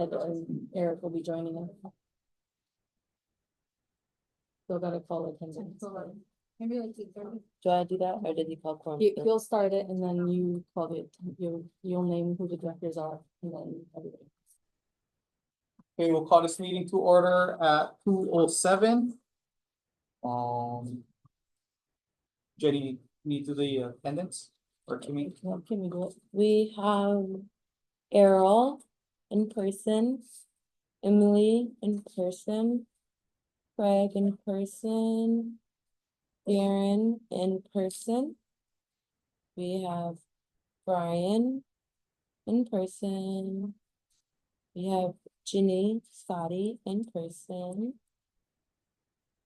And Eric will be joining us. Still gotta call attendance. Maybe like 8:30. Do I do that, or did he call quorum? He'll start it, and then you call it, you'll name who the directors are, and then everybody. Okay, we'll call this meeting to order at 2:07. Jenny, need to the attendance or to me? Can we do it? We have Errol in person, Emily in person, Craig in person, Darren in person. We have Brian in person. We have Ginny Scotty in person.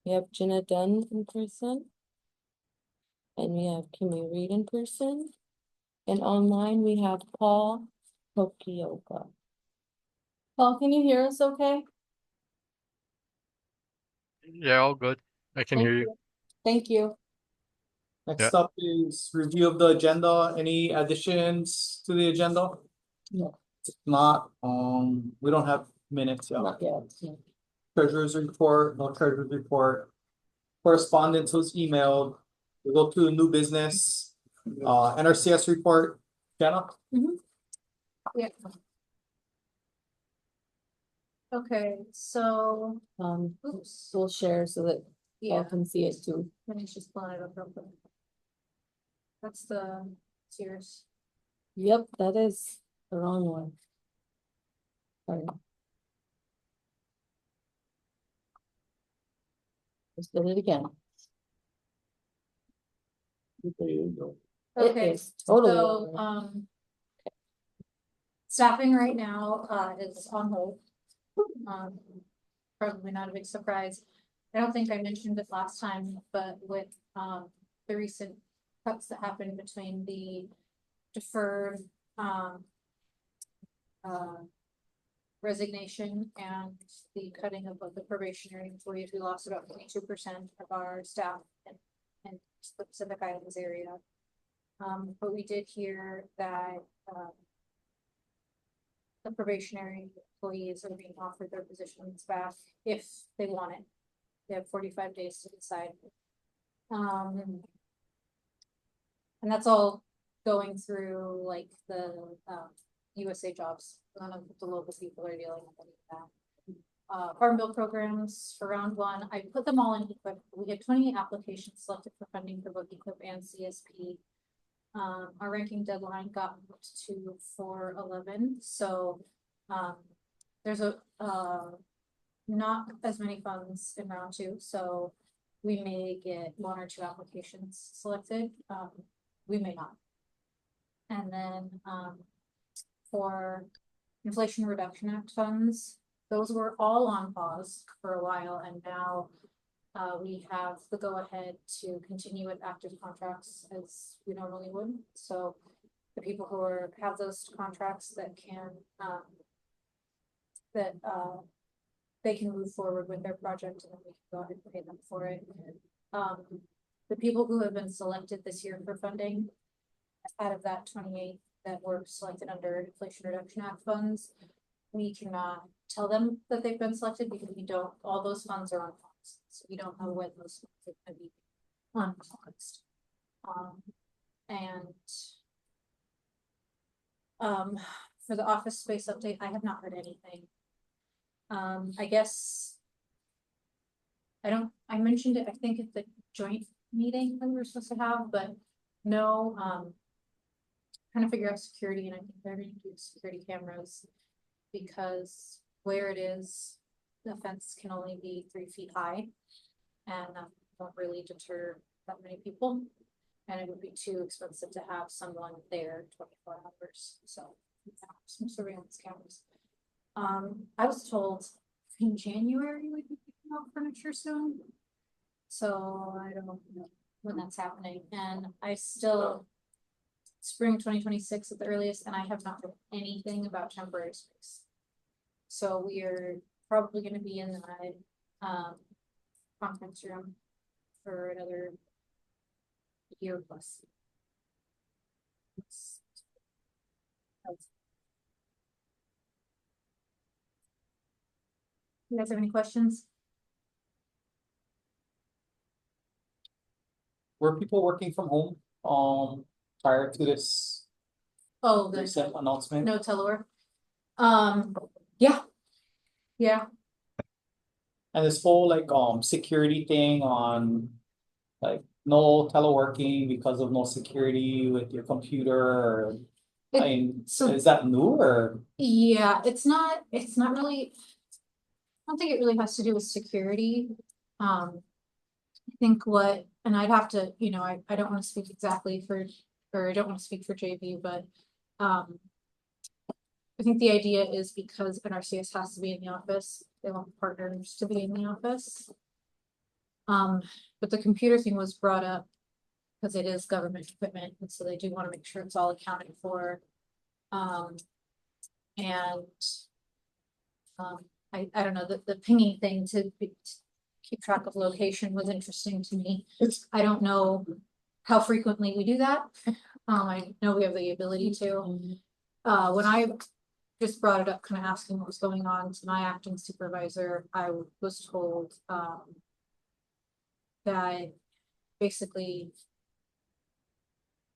We have Jenna Dunn in person. And we have Kimmy Reed in person. And online we have Paul Tokioka. Paul, can you hear us okay? Yeah, all good. I can hear you. Thank you. Next up is review of the agenda. Any additions to the agenda? No. If not, we don't have minutes yet. Not yet. No. Treasurer's report, no treasurer's report. Correspondence was emailed. We go to new business, NRCS report. Jenna? Yeah. Okay, so oops. We'll share so that Yeah, y'all can see it too. let me just pull it up real quick. That's the Sears. Yep, that is the wrong one. Sorry. Let's do it again. There you go. It Okay, is totally so wrong. staffing right now is on hold. Probably not a big surprise. I don't think I mentioned it last time, but with the recent cuts that happened between the deferred resignation and the cutting of the probationary employees, we lost about 22% of our staff in the Pacific Islands area. But we did hear that the probationary employees are being offered their positions back if they want it. They have 45 days to decide. And that's all going through like the USA jobs. None of the local people are dealing with any of that. Farm bill programs for round one, I put them all in equip. We had 28 applications selected for funding for both equip and CSP. Our ranking deadline got moved to 4/11, so there's not as many funds in round two, so we may get 1 or 2 applications selected. We may not. And then for Inflation Reduction Act funds, those were all on pause for a while, and now we have the go-ahead to continue with active contracts as we normally would. So the people who have those contracts that can they can move forward with their project, and then we can go ahead and pay them for it. The people who have been selected this year for funding, out of that 28 that were selected under Inflation Reduction Act funds, we cannot tell them that they've been selected because we don't, all those funds are on pause. So we don't know when those funds are going to be unpaused. For the office space update, I have not heard anything. I guess I mentioned it, I think at the joint meeting that we were supposed to have, but no, trying to figure out security, and I think they're going to do security cameras because where it is, the fence can only be 3 feet high, and won't really deter that many people, and it would be too expensive to have someone there 24 hours. So some surveillance cameras. I was told in January we'd be picking up furniture soon, so I don't know when that's happening, and I still spring 2026 at the earliest, and I have not heard anything about temporary space. So we are probably going to be in the conference room for another year plus. You guys have any questions? Were people working from home, prior to this Oh, the recent announcement? no telework. Yeah. Yeah, And this whole like, security thing on, like, no teleworking because of no security with your computer or, I mean, so is that new or? yeah, it's not really. I don't think it really has to do with security. I think what, and I'd have to, you know, I don't want to speak exactly for, or I don't want to speak for JV, but I think the idea is because NRCS has to be in the office, they want partners to be in the office. But the computer thing was brought up because it is government equipment, and so they do want to make sure it's all accounted for. And I don't know, the pinging thing to keep track of location was interesting to me. I don't know how frequently we do that. I know we have the ability to. When I just brought it up, kind of asking what was going on to my acting supervisor, I was told that basically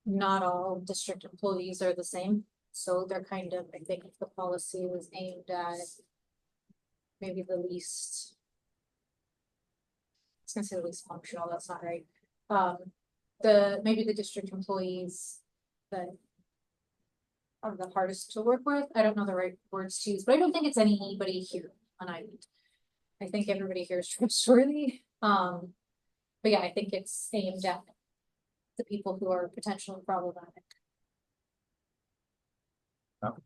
not all district employees are the same. So they're kind of, I think the policy was aimed at maybe the least, I was gonna say the least functional, that's not right. Maybe the district employees that are the hardest to work with. I don't know the right words to use, but I don't think it's anybody here on Island. I think everybody here is trustworthy. But yeah, I think it's aimed at the people who are potentially problematic. But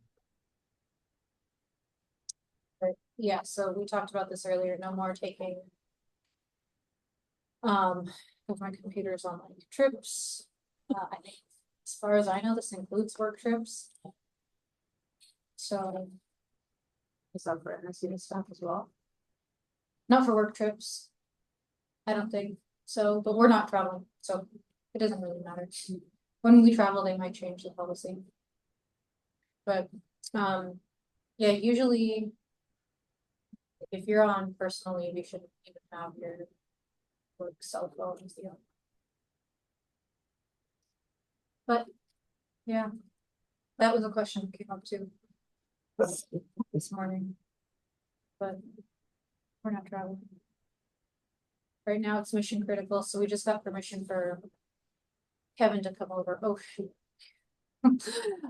yeah, so we talked about this earlier, no more taking of my computers on like trips. I think as far as I know, this includes work trips. So is that for NSC stuff as well? Not for work trips. I don't think so, but we're not traveling, so it doesn't really matter. When we travel, they might change the policy. But yeah, usually if you're on personal leave, you shouldn't even have your work cell phone. But yeah, that was a question that came up too this morning. But we're not traveling. Right now it's mission critical, so we just got permission for Kevin to come over. Oh shoot.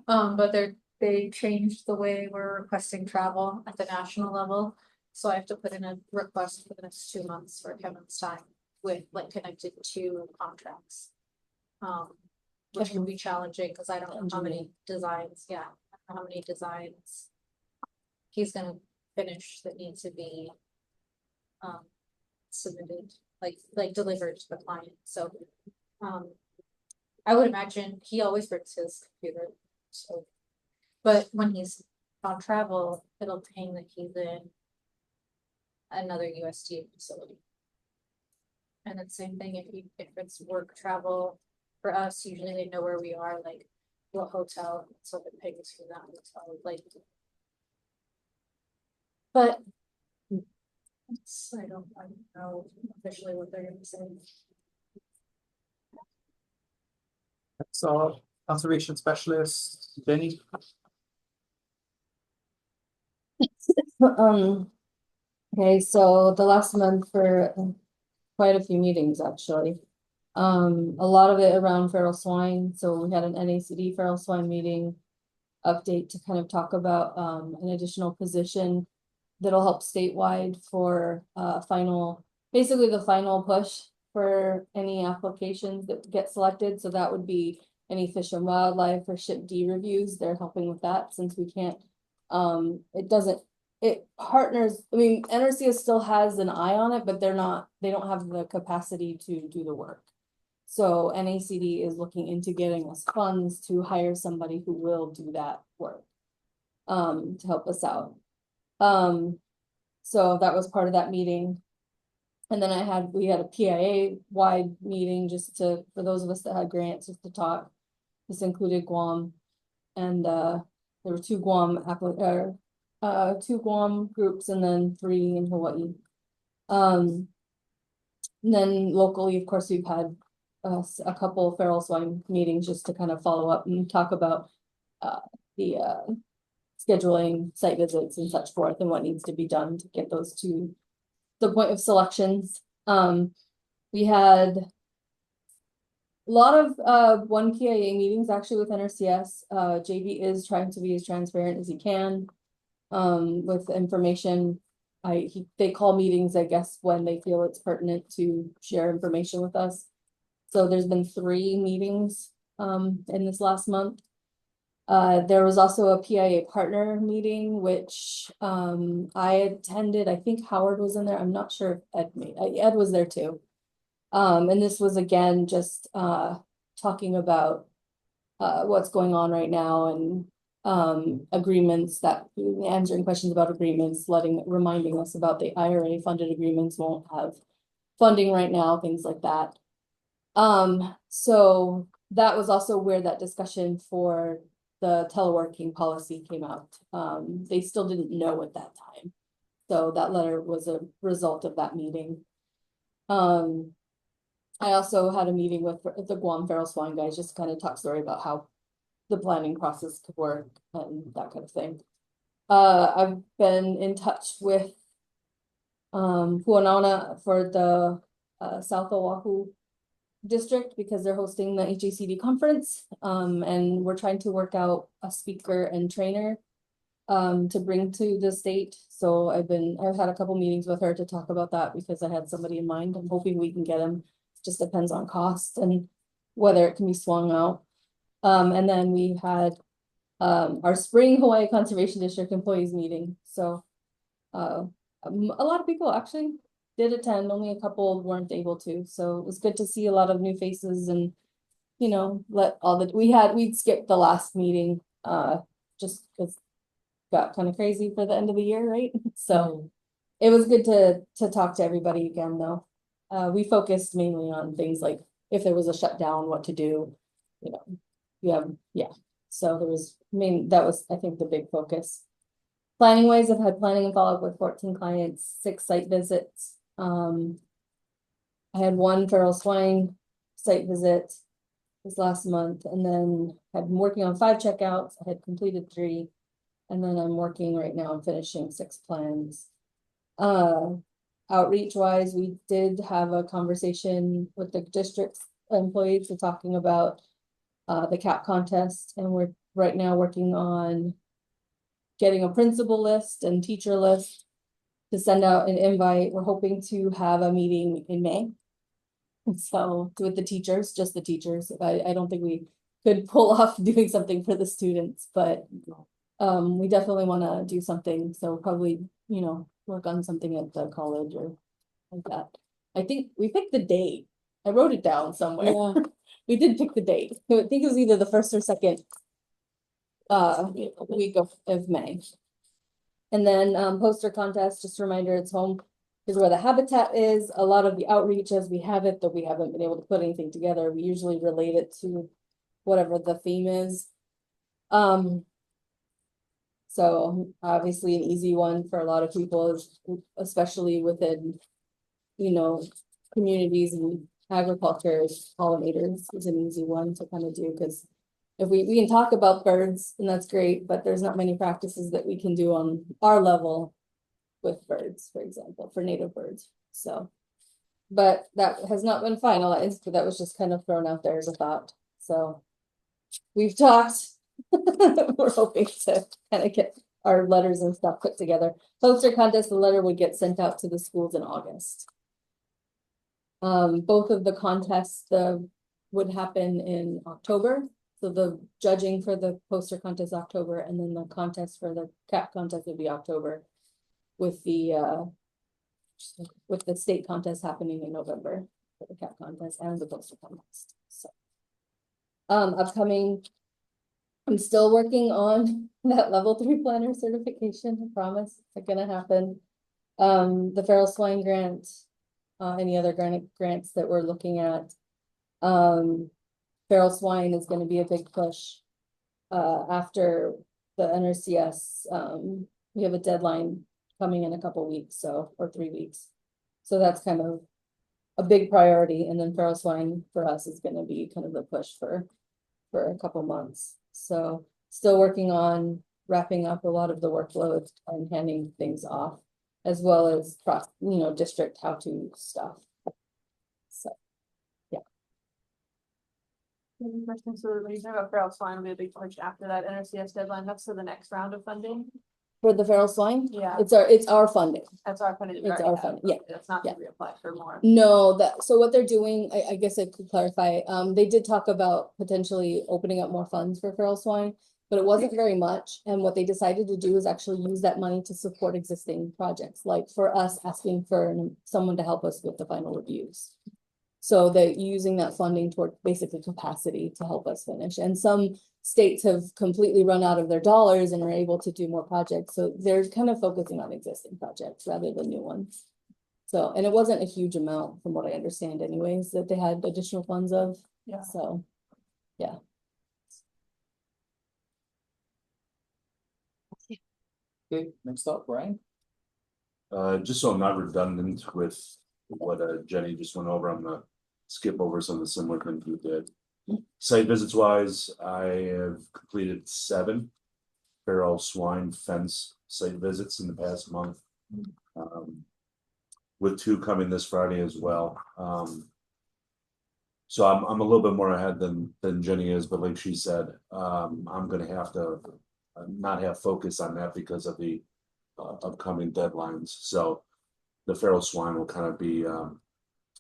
But they changed the way we're requesting travel at the national level. So I have to put in a request for the next 2 months for Kevin's time with like connected to contracts. Which can be challenging because I don't know how many designs, I don't know how many designs he's gonna finish that need to be submitted, like delivered to the client. So I would imagine he always brings his computer. So, but when he's on travel, it'll ping that he's in another USDA facility. And the same thing if it's work travel for us, usually they know where we are, like what hotel, so it pings from that hotel, like. But I don't know officially what they're gonna say. So conservation specialist, Jenny. Okay, so the last month for quite a few meetings, actually. A lot of it around feral swine, so we had an NACD feral swine meeting update to kind of talk about, an additional position that'll help statewide for, basically the final push for any applications that get selected, so that would be any Fish and Wildlife or SHIP D reviews, they're helping with that, since we can't, it partners, I mean, NRCS still has an eye on it, but they don't have the capacity to do the work. So NACD is looking into getting us funds to hire somebody who will do that work, to help us out. So that was part of that meeting. And then we had a PIA wide meeting just for those of us that had grants, just to talk. This included Guam, and there were 2 Guam 2 Guam groups and then 3 in Hawaii. And then locally, of course, we've had a couple feral swine meetings just to kind of follow up and talk about the scheduling site visits and such forth and what needs to be done to get those to the point of selections. We had a lot of 1 PIA meetings actually with NRCS. JV is trying to be as transparent as he can with information. They call meetings, I guess, when they feel it's pertinent to share information with us. So there's been 3 meetings in this last month. There was also a PIA partner meeting, which I attended. I think Howard was in there. I'm not sure if Ed was there too. And this was again just talking about what's going on right now and agreements, that answering questions about agreements, reminding us about the IRA funded agreements won't have funding right now, things like that. So that was also where that discussion for the teleworking policy came out. They still didn't know at that time. So that letter was a result of that meeting. I also had a meeting with the Guam feral swine guys, just kind of talk story about how the planning process could work and that kind of thing. I've been in touch with Puanauna for the South Oahu district because they're hosting the SWCD conference. And we're trying to work out a speaker and trainer to bring to the state. So I've had a couple meetings with her to talk about that because I had somebody in mind. I'm hoping we can get him. Just depends on cost and whether it can be swung out. And then we had our spring Hawaii Conservation District employees meeting. So a lot of people actually did attend, only a couple weren't able to. So it was good to see a lot of new faces and, you know, we'd skipped the last meeting just because it got kind of crazy for the end of the year, right? So it was good to talk to everybody again though. We focused mainly on things like if there was a shutdown, what to do, you know, yeah. So that was, I think, the big focus. Planning wise, I've had planning and follow up with 14 clients, 6 site visits. I had 1 feral swine site visit this last month, and then I've been working on 5 checkouts. I had completed 3, and then I'm working right now on finishing 6 plans. Outreach wise, we did have a conversation with the district's employees. We're talking about the CAP contest, and we're right now working on getting a principal list and teacher list to send out an invite. We're hoping to have a meeting in May. So with the teachers, just the teachers. I don't think we could pull off doing something for the students, but we definitely want to do something. So probably, you know, work on something at the college or like that. I think we picked the date. I wrote it down somewhere. Yeah. We did pick the date. I think it was either the 1st or 2nd week of May. And then poster contest, just a reminder, it's home is where the habitat is. A lot of the outreach as we have it, though we haven't been able to put anything together, we usually relate it to whatever the theme is. So obviously an easy one for a lot of people is, especially within, you know, communities and agriculture, pollinators is an easy one to kind of do, because if we can talk about birds and that's great, but there's not many practices that we can do on our level with birds, for example, for native birds. So, but that has not been finalized, but that was just kind of thrown out there as a thought. So we've talked. We're hoping to kind of get our letters and stuff put together. Poster contest, the letter would get sent out to the schools in August. Both of the contests would happen in October. So the judging for the poster contest October, and then the contest for the CAP contest would be October, with the state contest happening in November for the CAP contest and the poster contest. So upcoming, I'm still working on that level 3 planner certification. I promise it's gonna happen. The feral swine grant, any other grants that we're looking at. Feral swine is going to be a big push after the NRCS we have a deadline coming in a couple weeks, so, or 3 weeks. So that's kind of a big priority, and then feral swine for us is gonna be kind of the push for a couple months. So still working on wrapping up a lot of the workload and handing things off, as well as district how-to stuff. So, Question, so when you talk about feral swine, will be a big push after that NRCS deadline, that's for the next round of funding? for the feral swine, Yeah, it's our funding. that's our funding. that we It's already our have. funding, yeah. That's not to Yeah. reapply for more. No, so what they're doing, I guess I could clarify, they did talk about potentially opening up more funds for feral swine, but it wasn't very much, and what they decided to do is actually use that money to support existing projects, like for us asking for someone to help us with the final reviews. So they're using that funding toward basically capacity to help us finish, and some states have completely run out of their dollars and are able to do more projects, so they're kind of focusing on existing projects rather than new ones. So, and it wasn't a huge amount from what I understand anyways, that they had additional funds of, Yeah. so, yeah. Okay, next up, Brian. Just so I'm not redundant with what Jenny just went over, I'm gonna skip over some of the similar things we did. Site visits wise, I have completed 7 feral swine fence site visits in the past month. With 2 coming this Friday as well. So I'm a little bit more ahead than Jenny is, but like she said, I'm gonna have to not have focus on that because of the upcoming deadlines. So the feral swine will kind of be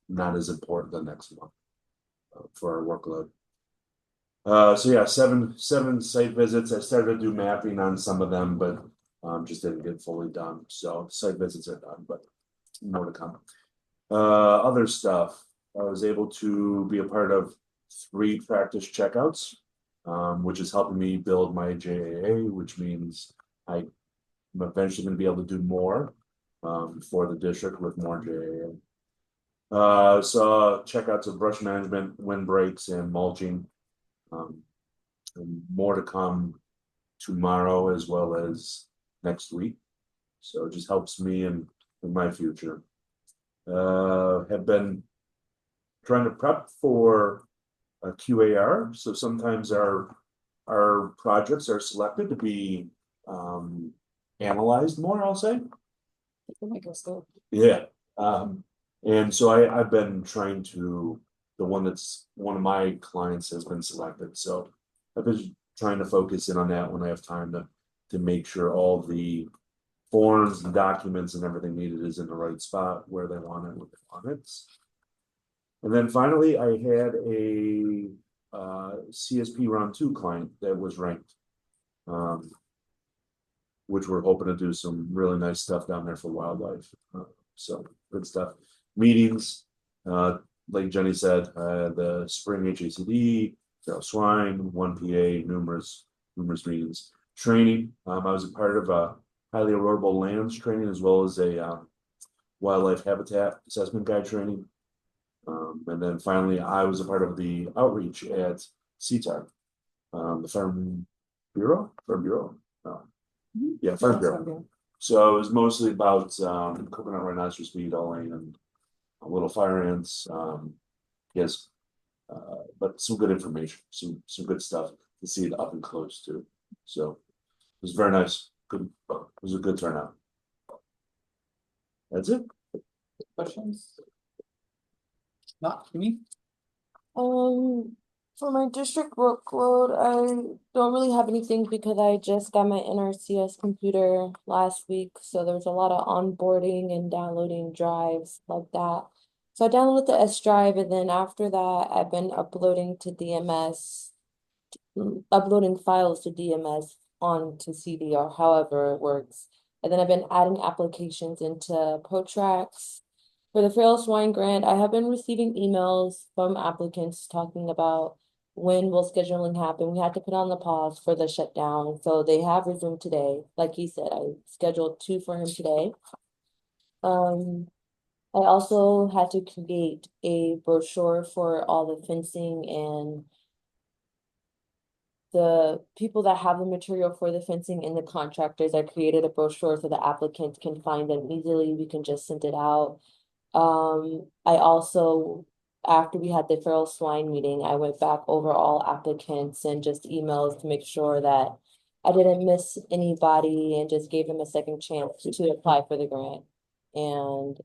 not as important the next month for our workload. So yeah, seven site visits. I started to do mapping on some of them, but just didn't get fully done. So site visits are done, but more to come. Other stuff, I was able to be a part of 3 practice checkouts, which is helping me build my JAA, which means I'm eventually going to be able to do more for the district with more JAA. So checkouts of brush management, windbreaks, and mulching. And more to come tomorrow as well as next week. So it just helps me in my future. Have been trying to prep for a QAR. So sometimes our projects are selected to be analyzed more, I'll say. The microscope. Yeah. And so I've been trying to, one of my clients has been selected. So I've been trying to focus in on that when I have time to make sure all the forms and documents and everything needed is in the right spot where they want it, what they want it. And then finally, I had a CSP round 2 client that was ranked, which we're hoping to do some really nice stuff down there for wildlife. So good stuff. Meetings, like Jenny said, the spring HACD, feral swine, 1 PA, numerous meetings. Training, I was a part of a highly erodible lands training as well as a wildlife habitat assessment guide training. And then finally, I was a part of the outreach at CTAR, the Farm Bureau. Yeah, Farm Bureau. So it was mostly about coconut rhinoceros beetling and little fire ants. Yes, but some good information, some good stuff to see it up and close too. So it was very nice. Good, it was a good turnout. That's it. Questions? Not me. For my district workload, I don't really have anything because I just got my NRCS computer last week, so there's a lot of onboarding and downloading drives like that. So I downloaded the S drive, and then after that, I've been uploading to DMS, uploading files to DMS onto CD or however it works. And then I've been adding applications into ProTracks. For the feral swine grant, I have been receiving emails from applicants talking about when will scheduling happen. We had to put on the pause for the shutdown, so they have resumed today. Like he said, I scheduled 2 for him today. I also had to create a brochure for all the fencing and the people that have the material for the fencing and the contractors, I created a brochure so the applicants can find them easily. We can just send it out. I also, after we had the feral swine meeting, I went back over all applicants and just emails to make sure that I didn't miss anybody and just gave them a second chance to apply for the grant. And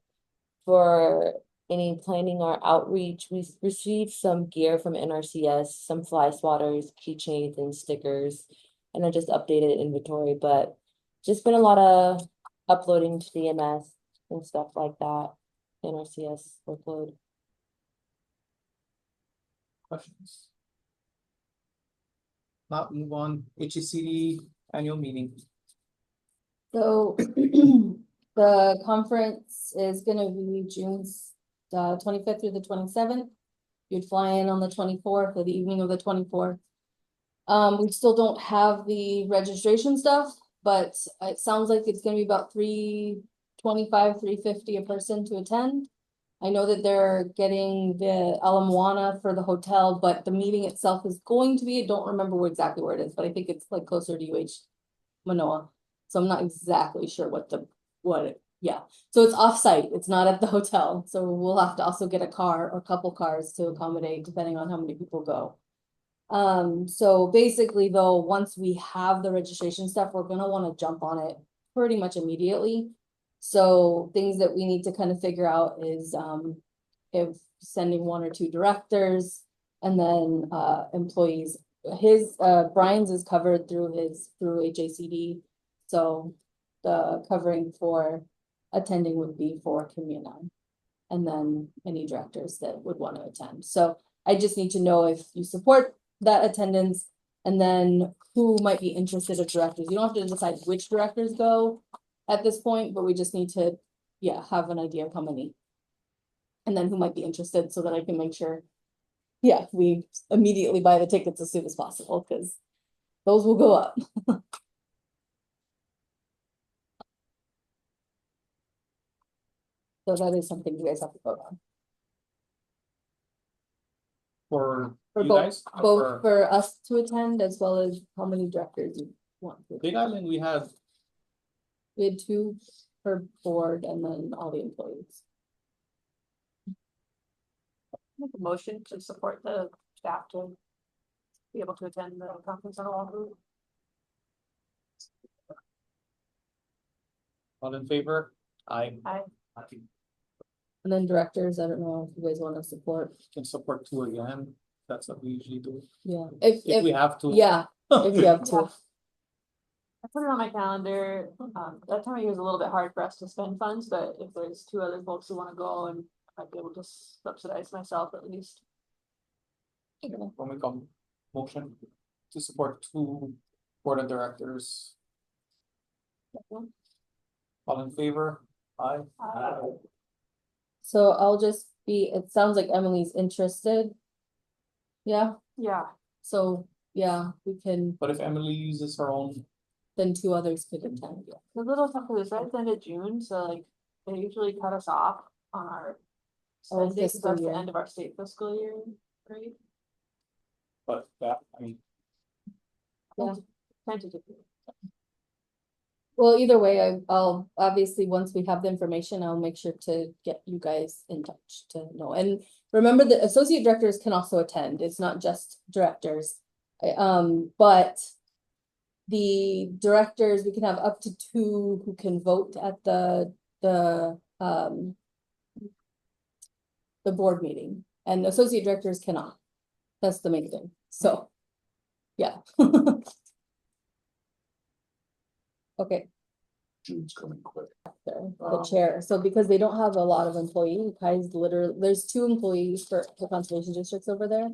for any planning or outreach, we received some gear from NRCS, some fly swatters, keychains and stickers, and I just updated inventory, but just been a lot of uploading to DMS and stuff like that, NRCS workload. Questions? Not move on, HCD annual meeting. So the conference is gonna be June 25th through the 27th. You'd fly in on the 24th or the evening of the 24th. We still don't have the registration stuff, but it sounds like it's gonna be about $325, $350 a person to attend. I know that they're getting the Ala for the hotel, but the meeting itself is going to be, I don't remember exactly where it is, but I think it's like closer to UH Manoa. So I'm not exactly sure yeah. So it's off-site, it's not at the hotel, so we'll have to also get a car or a couple cars to accommodate depending on how many people go. So basically though, once we have the registration stuff, we're gonna wanna jump on it pretty much immediately. So things that we need to kind of figure out is, if sending 1 or 2 directors and then, employees. Brian's is covered through HACD. So the covering for attending would be for Communine. And then any directors that would want to attend. So I just need to know if you support that attendance and then who might be interested of directors. You don't have to decide which directors go at this point, but we just need to, yeah, have an idea of how many. And then who might be interested so that I can make sure, yeah, we immediately buy the tickets as soon as possible, because those will go up. So that is something you guys have to vote on. For For you both, guys? both for us to attend as well as how many directors you want. to Big attend. Island, we had We had 2 per board and then all the employees. Make a motion to support the staff to be able to attend the conference on Oahu. all in favor? Aye. And then directors, I don't know if you guys want to support, Can support 2 again, that's what we usually do, yeah, if we if, have to. yeah, if you have to. I put it on my calendar. That time of year is a little bit hard for us to spend funds, but if there's 2 other folks who wanna go and I might be able to subsidize myself at least. When we come, motion to support 2 board of directors, all in favor? Aye. So I'll just be, it sounds like Emily's interested. Yeah, Yeah, so, yeah, we can, But if Emily uses her own, then 2 others could attend, yeah. the little tough for this, right at the end of June, so like, they usually cut us off on our. Our spending, 'cause fiscal that's the year. end of our state fiscal year, right? but that, I mean, Yeah. Tentatively. Well, either way, I'll obviously, once we have the information, I'll make sure to get you guys in touch to know. And remember that associate directors can also attend. It's not just directors. But the directors, we can have up to 2 who can vote at the board meeting, and associate directors cannot. That's the main thing. So, yeah. Okay. June's coming quick. The chair, so because they don't have a lot of employees, Kai's literally, there's 2 employees for the conservation districts over there.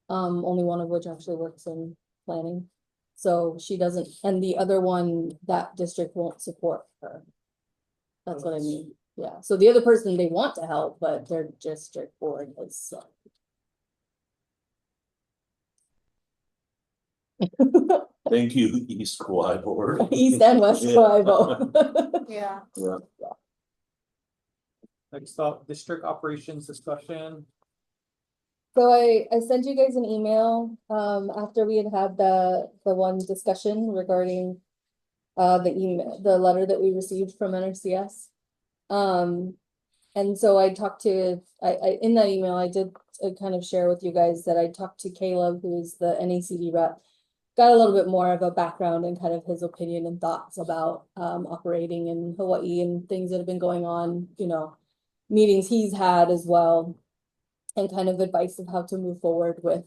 Only one of which actually works in planning. So she doesn't, and the other one, that district won't support her. That's what I mean, yeah, so the other person, they want to help, but their district board is. Thank you, East Kauai Board. East and West Yeah. Kauai vote. Yeah. Yeah. next up, district operations discussion. So I sent you guys an email, after we had the one discussion regarding the letter that we received from NRCS. And so I talked to, in that email, I did kind of share with you guys that I talked to Caleb, who's the NACD rep. Got a little bit more of a background and kind of his opinion and thoughts about operating in Hawaii and things that have been going on, you know, meetings he's had as well. And kind of advice of how to move forward with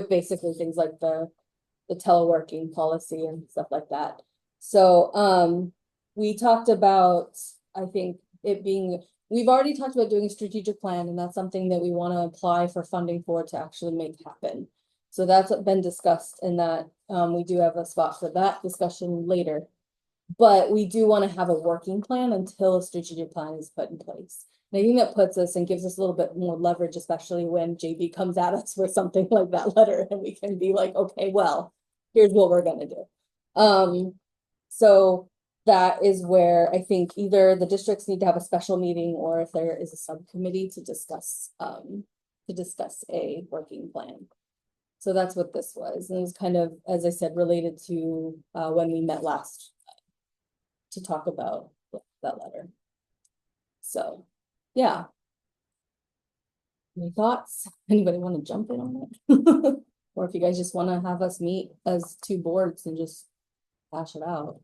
basically things like the teleworking policy and stuff like that. So we talked about, I think it being, we've already talked about doing a strategic plan, and that's something that we want to apply for funding for to actually make happen. So that's been discussed, and that we do have a spot for that discussion later. But we do want to have a working plan until a strategic plan is put in place. And I think that puts us and gives us a little bit more leverage, especially when JB comes at us with something like that letter, and we can be like, okay, well, here's what we're gonna do. So that is where I think either the districts need to have a special meeting, or if there is a subcommittee to discuss a working plan. So that's what this was. And it was kind of, as I said, related to when we met last to talk about that letter. So, yeah. Any thoughts? Anybody want to jump in on it? Or if you guys just want to have us meet as two boards and just hash it out.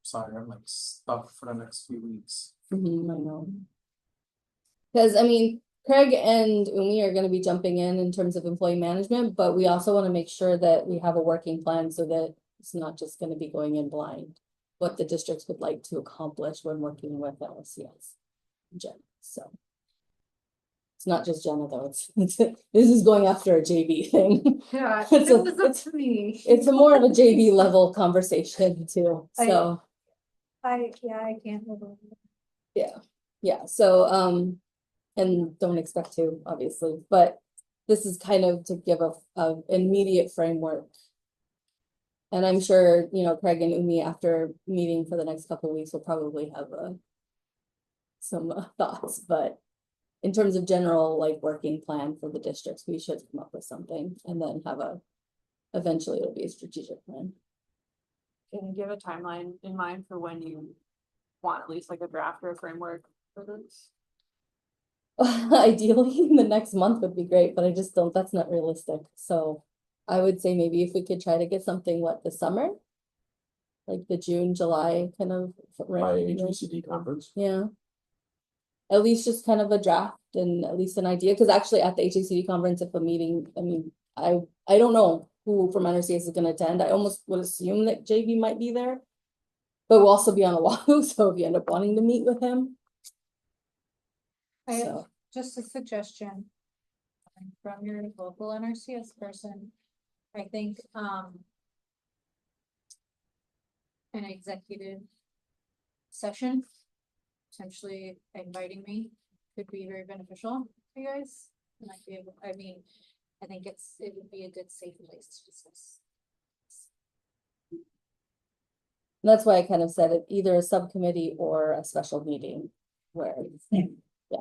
Sorry, I'm like stuck for the next few weeks. I know. Because, I mean, Craig and Umi are going to be jumping in terms of employee management, but we also want to make sure that we have a working plan so that it's not just going to be going in blind. What the districts would like to accomplish when working with LCS. Jen, so. It's not just Jenna though, this is going after a JV thing. Yeah, It's it a- was up to me. It's a more of a JV level conversation too, so. I can't live over it. Yeah, so, and don't expect to, obviously, but this is kind of to give a immediate framework. And I'm sure, you know, Craig and Umi, after meeting for the next couple of weeks, will probably have some thoughts, but in terms of general, like, working plan for the districts, we should come up with something and then have eventually it'll be a strategic plan. Can you give a timeline in mind for when you want at least like a draft or a framework for this? Ideally, in the next month would be great, but I just don't, that's not realistic. So I would say maybe if we could try to get something, this summer? Like the June, July kind of. By SWCD conference. Yeah. At least just kind of a draft and at least an idea, because actually at the HACD conference, if a meeting, I mean, I don't know who from NRCS is gonna attend. I almost would assume that JV might be there. But we'll also be on Oahu, so if you end up wanting to meet with him. I have So, just a suggestion from your local NRCS person. I think, an executive session, potentially inviting me, could be very beneficial for you guys. And I'd be able, I mean, I think it would be a good, safe place to discuss. that's why I kind of said it, either a subcommittee or a special meeting where, yeah.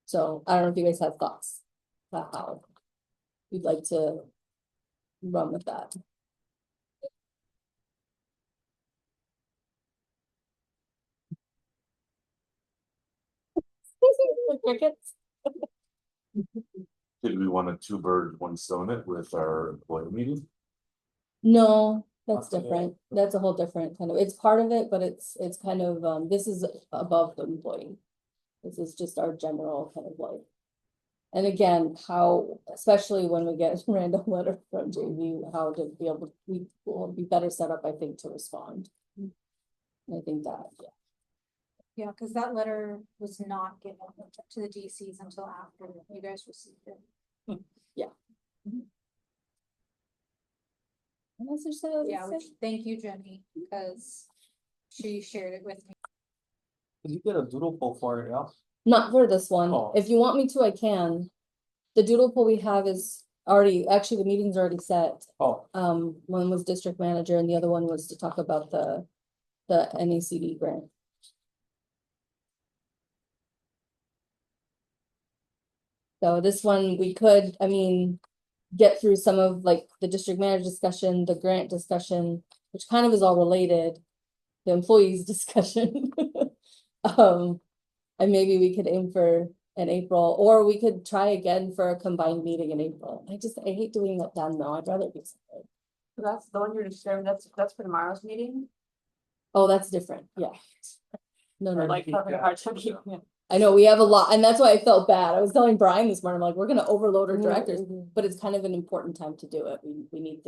So I don't know if you guys have thoughts about how you'd like to run with that. Crickets? Did we want a two bird, one stone it with our employee meeting? No, that's Okay. different. That's a whole different kind of, it's part of it, but it's kind of, this is above the employee. This is just our general kind of like. And again, how, especially when we get a random letter from JV, how to be able, we will be better set up, I think, to respond. I think that, yeah. Yeah, because that letter was not given to the DCs until after you guys received it. Unless there's a- Yeah, which, thank you, Jenny, because she shared it with me. Did you get a doodle poll for it, yeah? Not for this one. Oh. If you want me to, I can. The doodle poll we have is already, actually, the meeting's already set. Oh, One was district manager and the other one was to talk about the NACD grant. So this one, we could, I mean, get through some of like the district manager discussion, the grant discussion, which kind of is all related. The employees discussion. And maybe we could aim for an April, or we could try again for a combined meeting in April. I hate doing that done though. I'd rather be separate. So that's the one you're describing, that's for tomorrow's meeting, Oh, that's different, yeah. No, or no, like having a hard time keeping it. I know we have a lot, and that's why I felt bad. I was telling Brian this morning, I'm like, we're gonna overload our Mhm, directors, mhm. but it's kind of an important time to do it. We need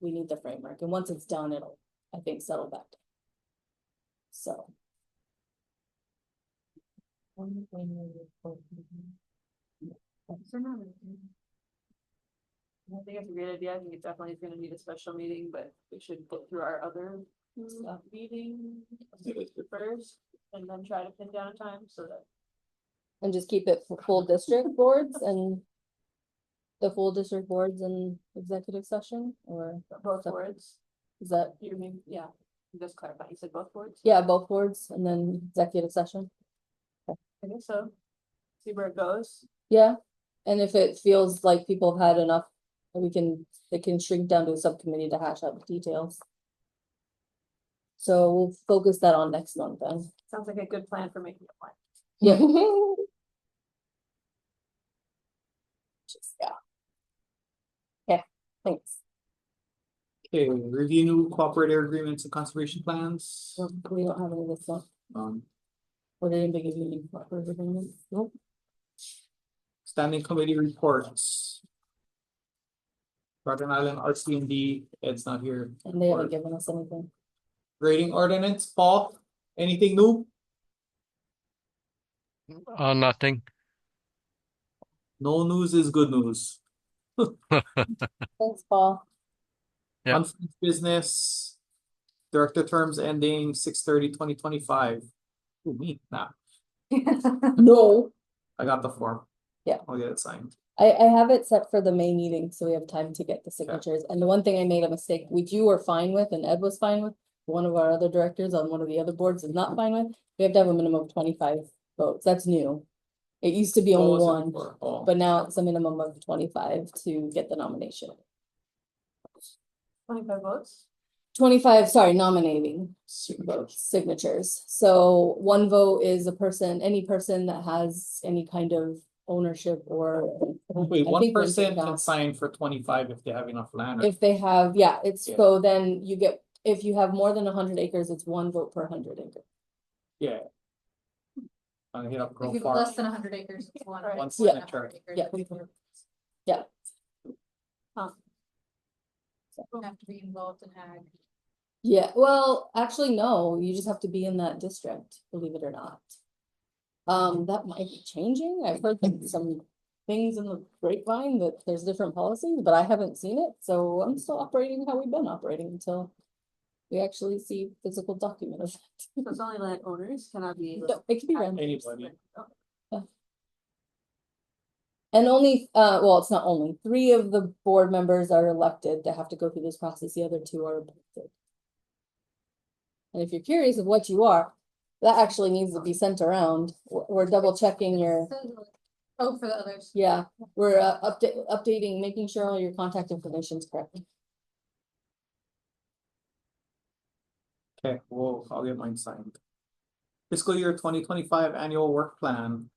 we need the framework, and once it's done, it'll, I think, settle back. So. Is there not a- I think it's a great idea, I think it definitely is gonna need a special meeting, but we should go through our other meeting first, and then try to pin down a time so that. And just keep it for full district boards and. The full district boards and executive session, or Both So- boards, is that, you mean, yeah, just clarify, you said both boards? yeah, both boards and then executive session? I guess so. See where it goes. Yeah, and if it feels like people have had enough, it can shrink down to a subcommittee to hash out the details. So we'll focus that on next month then. Sounds like a good plan for making a plan. Yeah. Just, yeah. Okay, thanks. Okay, review new cooperative agreements and conservation plans. Well, we don't have any of this stuff. Um, Or did anybody give you any cooperative agreements? Nope. standing committee reports. Garden Island RCND, Ed's not here. And they haven't given us anything. Grading ordinance, Paul, anything new? Nothing. No news is good news. Thanks, Paul. Yeah. Unfinished business. Director terms ending 6/30/2025. Ooh, me, nah, No. I got the form. Yeah. I'll get it signed. I have it set for the May meeting, so we have time to get the signatures. And the one thing I made a mistake, which you were fine with and Ed was fine with, one of our other directors on one of the other boards is not fine with, we have to have a minimum of 25 votes. That's new. It used to be What only was it one, for? Oh, but now it's a minimum of 25 to get the nomination. 25 votes? 25, sorry, nominating signatures. votes, signatures. So one vote is a person, any person that has any kind of ownership or. Wait, I one think person rented can out. sign for 25 if they have enough land. Or- If they have, yeah, it's, Yeah. so then you get, if you have more than 100 acres, it's one vote per 100 acre. Yeah. I'm gonna hit up If Grove you have Farm. less than 100 acres, it's one. One one signature. 100 acres. Yeah. Don't have to be involved in ag. Yeah, well, actually, no, you just have to be in that district, believe it or not. That might be changing. I've heard like some things in the grapevine that there's different policies, but I haven't seen it, so I'm still operating how we've been operating until. We actually see physical document of it. So it's only land owners cannot be. No, it can be random. Anybody. And only, well, it's not only, 3 of the board members are elected to have to go through this process, the other 2 are appointed. And if you're curious of what you are, that actually needs to be sent around. We're double checking your, Oh, for the others. yeah, we're updating, making sure all your contact information is correct. Okay, well, I'll get mine signed. Fiscal year 2025 annual work plan.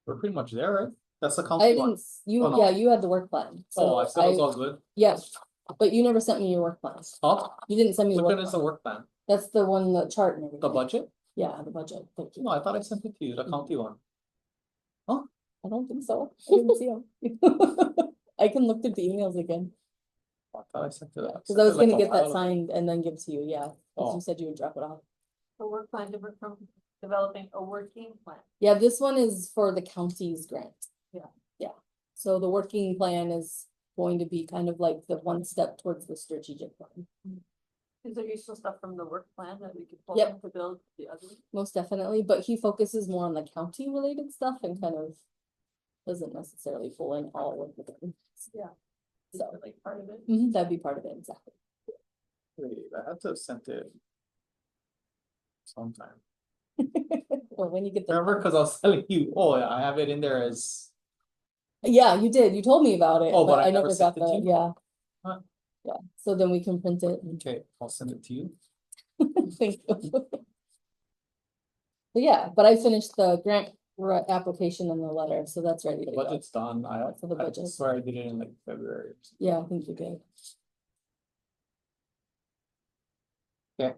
We're pretty much there, right? That's the I county one. didn't, you, Oh, no. yeah, you had the work plan. Oh, I So said it was all good. yes, but you never sent me your work plans. Huh? You didn't send me the Which work one is plan. the work plan? That's the one, the chart and everything. The budget? Yeah, the budget. Thank you. No, I thought I sent it to you, the county one. I don't think so. I didn't see them. I can look through the emails again. I thought I sent it. Cause I was gonna get that signed and then give to you, yeah. Cause Oh. you said you would drop it off. A work plan different from developing a working plan. Yeah, this one is for the county's grant. Yeah. Yeah, so the working plan is going to be kind of like the one step towards the strategic plan. Is there useful stuff from the work plan that we could pull Yep. in to build the other? Most definitely, but he focuses more on the county related stuff and kind of doesn't necessarily pull in all of the things. Yeah. Is So, that like part of it? that'd be part of it, exactly. Wait, I have to have sent it. Sometime. Or when you get the. Remember, cause I was telling you, oh, I have it in there as, Yeah, you did. You told me about it, Oh, but but I I never never got sent it to the, you? yeah. Huh. Yeah, so then we can print it. okay, I'll send it to you. Thank you. But yeah, but I finished the grant application and the letter, so that's ready The to go. budget's done, For the I budget. swear I did it in like February. Yeah, I think you did. Okay.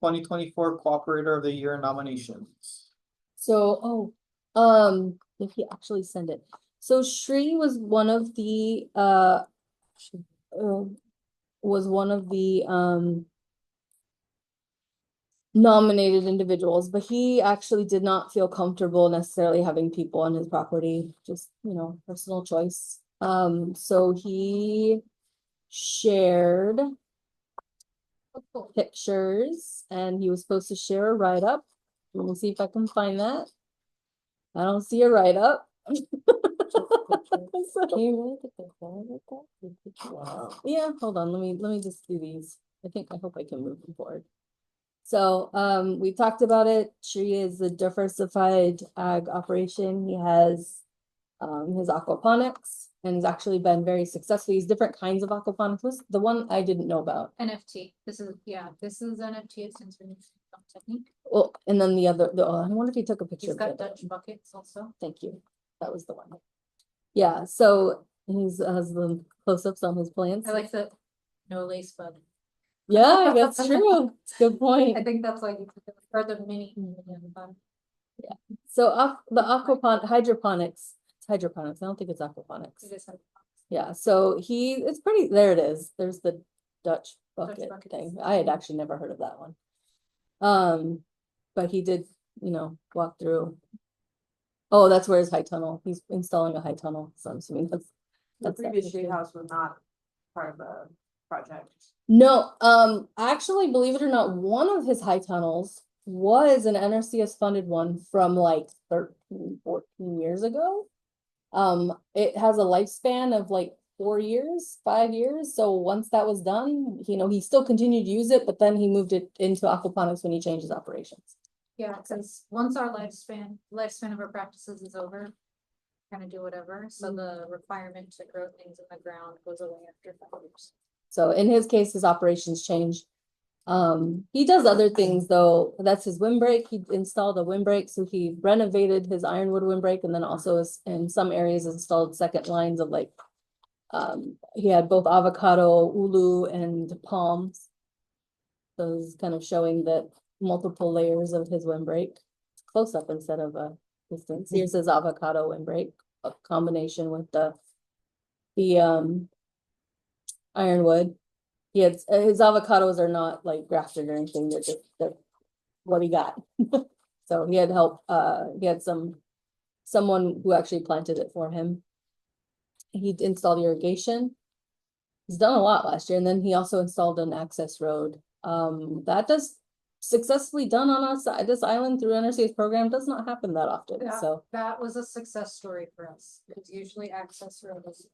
2024 Cooperator of the Year nominations. So, if you actually send it. So Shri was one of the, was one of the, nominated individuals, but he actually did not feel comfortable necessarily having people on his property, just, personal choice. So he shared pictures and he was supposed to share a write-up. Let me see if I can find that. I don't see a write-up. Yeah, hold on, let me just do these. I hope I can move them forward. So, we talked about it. She is a diversified ag operation. He has his aquaponics and has actually been very successful. He's different kinds of aquaponics. What's the one I didn't know about? NFT, this is NFT, it's sensory technique. Well, and then the other, I wonder if he took a picture He's of got it. Dutch buckets also. Thank you. That was the one. Yeah, so he's has the close-ups on his plants. I like the no lace bug. Yeah, that's true. It's a good point. I think that's why you took it, or the mini. So the hydroponics, it's hydroponics. I don't think it's aquaponics. It is like- Yeah, so it's pretty, there it is. There's the Dutch bucket buckets. thing. I had actually never heard of that one. But he did, walk through. Oh, that's where his high tunnel, he's installing a high tunnel, so I'm assuming The that's previous that. shade house was not part of the project. No, actually, believe it or not, one of his high tunnels was an NRCS funded one from like 13, 14 years ago. It has a lifespan of like 4 years, 5 years. So once that was done, he still continued to use it, but then he moved it into aquaponics when he changed his operations. Yeah, since once our lifespan of our practices is over, kind of do whatever, so the requirement to grow things in the ground goes away after 5 years. So in his case, his operations changed. He does other things though. That's his windbreak. He installed a windbreak, so he renovated his ironwood windbreak, and then also in some areas installed second lines of like. He had both avocado, ulu, and palms. So it's kind of showing that multiple layers of his windbreak. Close up instead of a distance. Here's his avocado windbreak, a combination with the ironwood. He had his avocados are not like grafted or anything, they're what he got. So he had help, he had someone who actually planted it for him. He installed irrigation. He's done a lot last year, and then he also installed an access road. That does successfully done on us, this island through NRC's program does not happen that often, Yeah. so. That was a success story for us, because usually access road is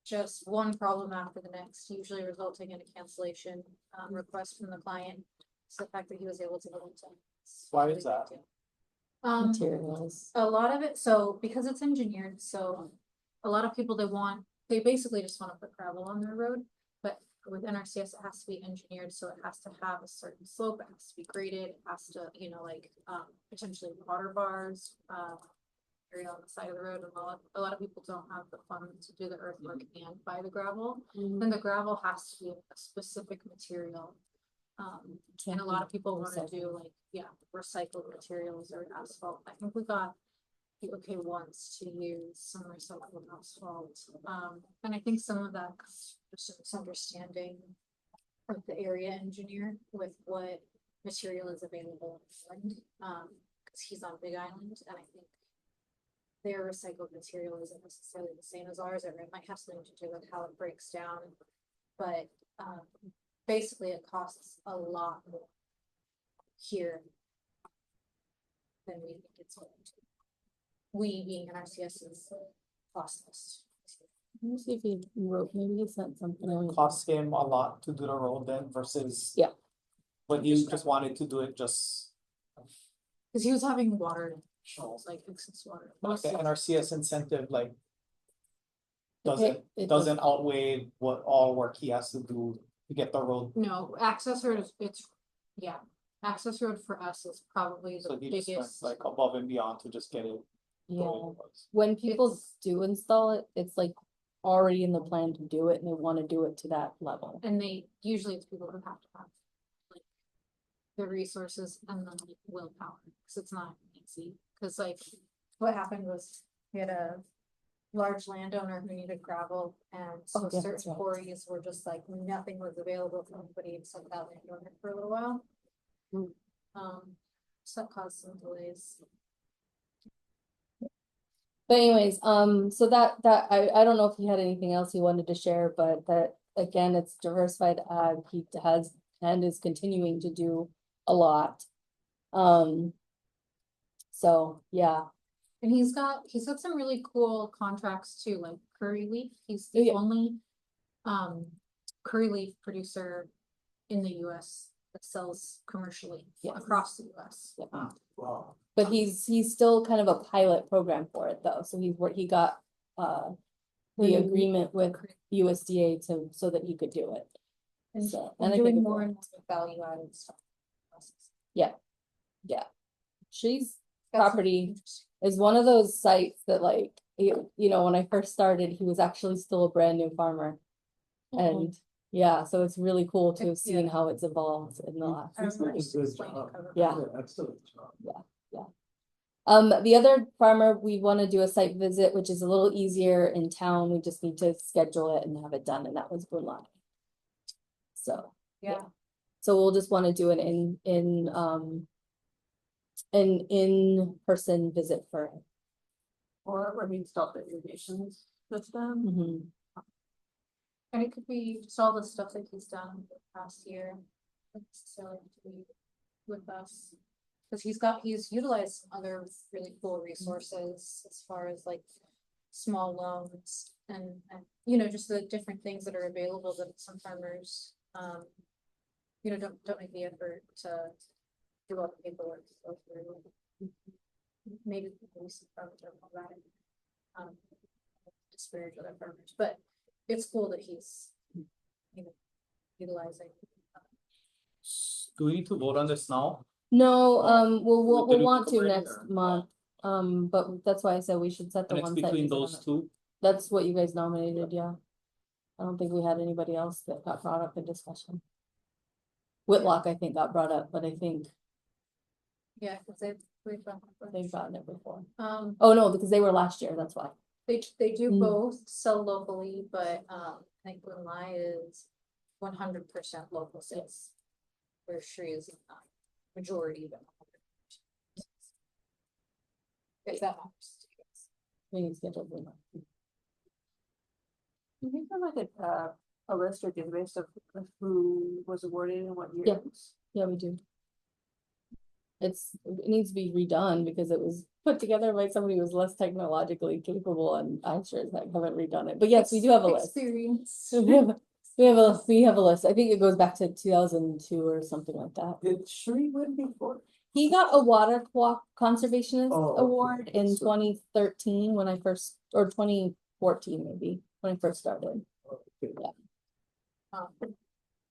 just one problem after the next, usually resulting in a cancellation request from the client. So the fact that he was able to go into. Why is that? Materials. A lot of it, so because it's engineered, so a lot of people they basically just want to put gravel on their road. But with NRCS, it has to be engineered, so it has to have a certain slope, it has to be graded, it has to, potentially water bars, area on the side of the road, and a lot of people don't have the funds to do the earthwork and buy the gravel. Then the gravel has to be a specific material. And a lot of people want to do recycled materials or asphalt. I think we got the okay once to use some recycled asphalt. And I think some of that comes from just a misunderstanding of the area engineer with what material is available in Finland. Because he's on Big Island, and I think their recycled material isn't necessarily the same as ours, or it might have something to do with how it breaks down. But basically it costs a lot more here than we think it's going to. We being NRCS is costless. Let me see if he wrote, maybe he sent something. It cost him a lot to do the road then versus. Yeah. But you just wanted to do it just, Cause he was having water shoals, like excess water. okay, and our CS incentive like. It Doesn't doesn't- outweigh what all work he has to do to get the road, No, access road is, yeah, access road for us is probably so the he just went biggest. like above and beyond to just get it. the way Yeah, it was. when people It's- do install it, it's like already in the plan to do it and they wanna do it to that level. And usually it's people who have to have. Like. The resources and the like, willpower, cause it's not easy, cause like, what happened was, we had a. Large landowner who needed gravel, and so Oh, yeah, that's certain right. quarries were just like, nothing was available for anybody except that landowner for a little while. Hmm. So that caused some delays. But anyways, so I don't know if he had anything else he wanted to share, but that, again, it's diversified ag, he has, and is continuing to do a lot. So, yeah, And he's got some really cool contracts too, like curry leaf, he's Oh, the yeah. only. Curry leaf producer in the US that sells commercially Yes. across the US. Yeah. Wow. but he's still kind of a pilot program for it though, so he got, the agreement with USDA so that he could do it. And, So, and I think doing it's more cool. and more value added stuff. She's Got some property interesting- is one of those sites that like, when I first started, he was actually still a brand new farmer. And yeah, so it's really cool to have It's- seen yeah. how it's evolved in the last. I remember just explaining cover. Yeah. Excellent. The other farmer, we wanna do a site visit, which is a little easier in town, we just need to schedule it and have it done, and that was Bunlai. So, Yeah, so we'll just wanna do an an in-person visit for him. Or, I mean, stop the irrigations that's done. Mhm. and it could be just all the stuff that he's done the past year. Not necessarily have to be with us. Cause he's utilized some other really cool resources as far as like small loans and just the different things that are available that some farmers, don't make the effort to do all the paperwork to go through. Maybe some farmers don't know about it. Disparage other farmers, but it's cool that he's, utilizing. Do we need to vote on this now? No, Did we'll we want pick to already, next or- month, but that's why I said we should set the And it's one site between visit on those it. two, That's what you guys nominated, yeah. I don't think we had anybody else that got brought up in discussion. Whitlock, I think, got brought up, but I think Yeah, cause we've done. they've gotten it before. Oh, Oh, no, because they were last year, that's why. they do Mm. both sell locally, but, I think Bunlai is 100% local sales. Where Shri is not majority, but. 100%. If that matters to you guys. We need to schedule Whitlock. Do you have like a list or database of who was awarded and what Yeah. years? Yeah, we do. It needs to be redone because it was put together by somebody who was less technologically capable, and I sure as heck haven't redone it, but yes, we do have a list. Experience. We have a list, I think it goes back to 2002 or something like that. Did Shri win before? He got a water conservationist Oh, okay. award in So- 2013 when I first, or 2014 maybe, when I first started.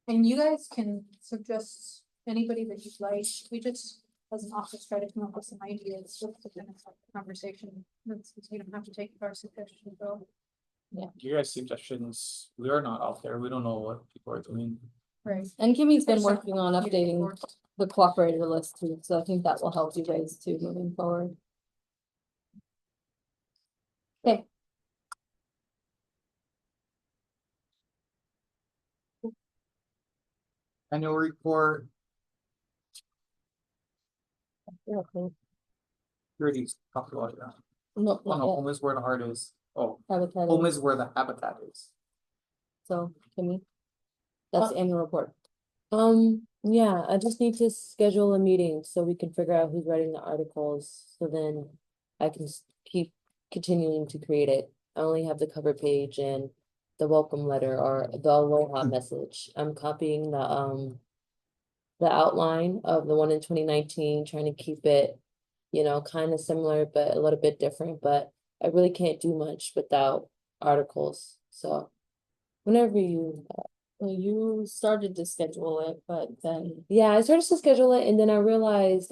And you guys can suggest anybody that you'd like, we just, as an office, try to come up with some ideas, just to kind of have a conversation, you don't have to take our suggestions, though. you guys' suggestions, we are not out there, we don't know what people are doing. Right. And Kimmy's been There's some working on community updating boards. the cooperator list too, so I think that will help you guys too moving forward. Okay. Annual report, Okay. really talked about that. No, Oh, no, not home is where the heart is, oh, yet. Habitat home is- is where the habitat is. So, Kimmy. That's the annual report. Yeah, I just need to schedule a meeting so we can figure out who's writing the articles, so then I can keep continuing to create it. I only have the cover page and the welcome letter or the Aloha message. I'm copying the outline of the one in 2019, trying to keep it, kind of similar, but a little bit different, but I really can't do much without articles, so whenever you, Well, you started to schedule it, but then, yeah, I started to schedule it and then I realized,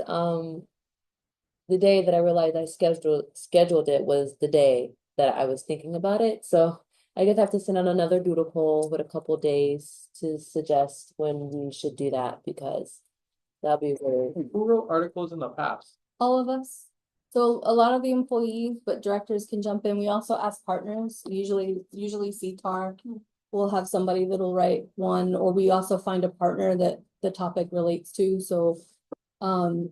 the day that I realized I scheduled it was the day that I was thinking about it, so I guess I have to send out another doodle poll with a couple days to suggest when we should do that, because that'll be very, Who wrote articles in the past? all of us. So a lot of the employees, but directors can jump in. We also ask partners, usually CTAR. We'll have somebody that'll write one, or we also find a partner that the topic relates to, so. You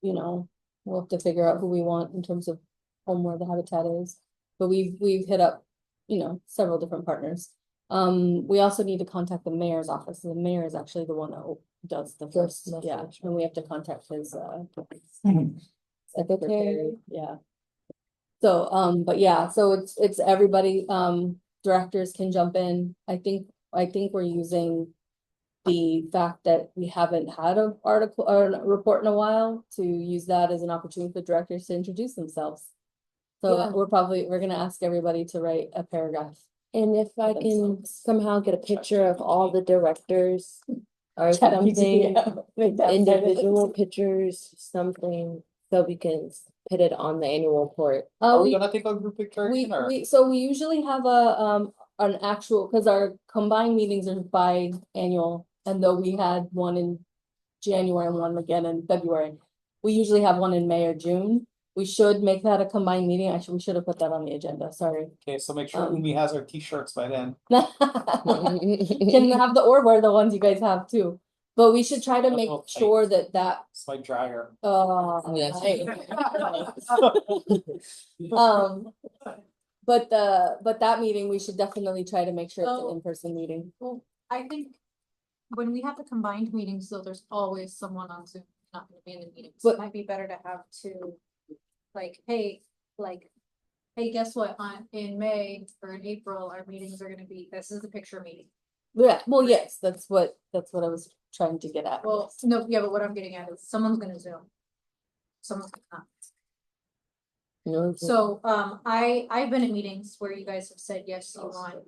know, we'll have to figure out who we want in terms of home where the habitat is. But we've hit up, several different partners. We also need to contact the mayor's office. The mayor is actually the one that does the first, yeah, message. and we have to contact his secretary. yeah. So, but yeah, so it's everybody, directors can jump in. I think we're using the fact that we haven't had an article or a report in a while to use that as an opportunity for directors to introduce themselves. So Yeah. we're gonna ask everybody to write a paragraph. And if I can somehow get a picture of all the directors or Chat something, GPT, make that individual pictures, something, so we can put it on the annual report. Are we we, gonna take a group picture again, or? so we usually have an actual, because our combined meetings are biannual, and though we had one in January and one again in February, we usually have one in May or June. We should make that a combined meeting. Actually, we should have put that on the agenda, sorry. Okay, so make sure Um, Umi has our t-shirts by then. Can have the, or wear the ones you guys have too. But we should try to make Oh, sure that, It's my dryer. Yes. um, but that meeting, we should definitely try to make sure it's Oh. an in-person meeting. Well, I think when we have the combined meetings, though, there's always someone on Zoom not gonna be in the meeting. So it But- might be better to have two, hey, guess what? In May or in April, our meetings are gonna be, this is the picture meeting. Yeah, well, yes, that's what I was trying to get at. Well, no, yeah, but what I'm getting at is someone's gonna Zoom. Someone's not. No, So, I've been in meetings where you guys have said, yes, you want,